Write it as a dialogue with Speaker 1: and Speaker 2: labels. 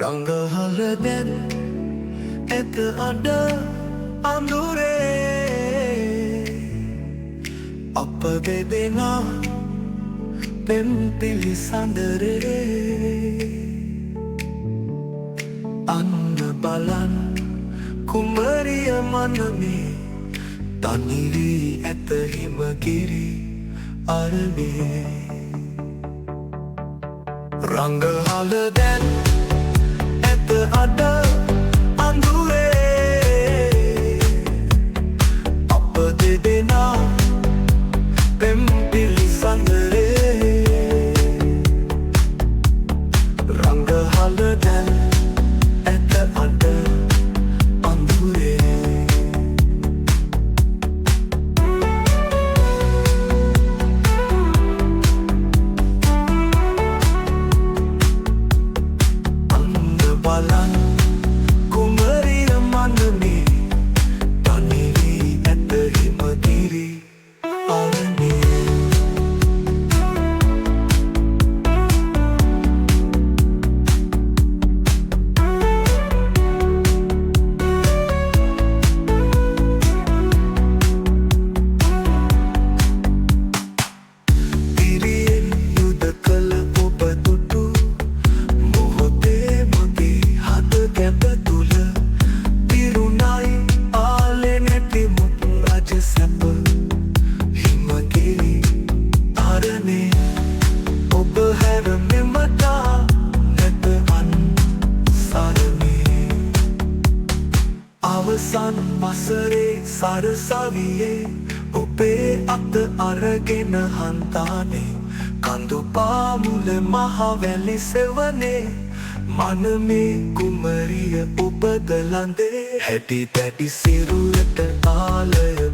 Speaker 1: රංගහල දැන් ඇත අඩ අඳුරේ අප දෙදෙනා පෙම් පිළිසඳරේ අන්න බලන් කුමරිය මනමේ තනිවී ඇත හිමගිරි අරනේ රංගහල දැන් ඇත අඩ අඳුරේ අප දෙදෙනා පෙම් පිළිසඳරේ රංගහල දැන් ඇත අඩ අඳුරේ බලන් කුමරිය මනමේ තනිවී ඇත හිමගිරි අරනේ පිරියෙන් යුද කළ ඔබ දුටු මොහොතේ මගේ හද ගැබ තුළ පිරුණයි ආලේ නැති මුත් රජ සැප හිමගිරි අරනේ ඔබ හැර මෙමතා නැත අන් සරණේ අවසන් වසරේ සරසවියේ ඔබේ අත අරගෙන හන්තානේ කඳු පාමුල මහවැලි සෙවනේ මනමේ කුමරිය ඔබද ලඳේ හැටි තැටි සිරුරට ආලය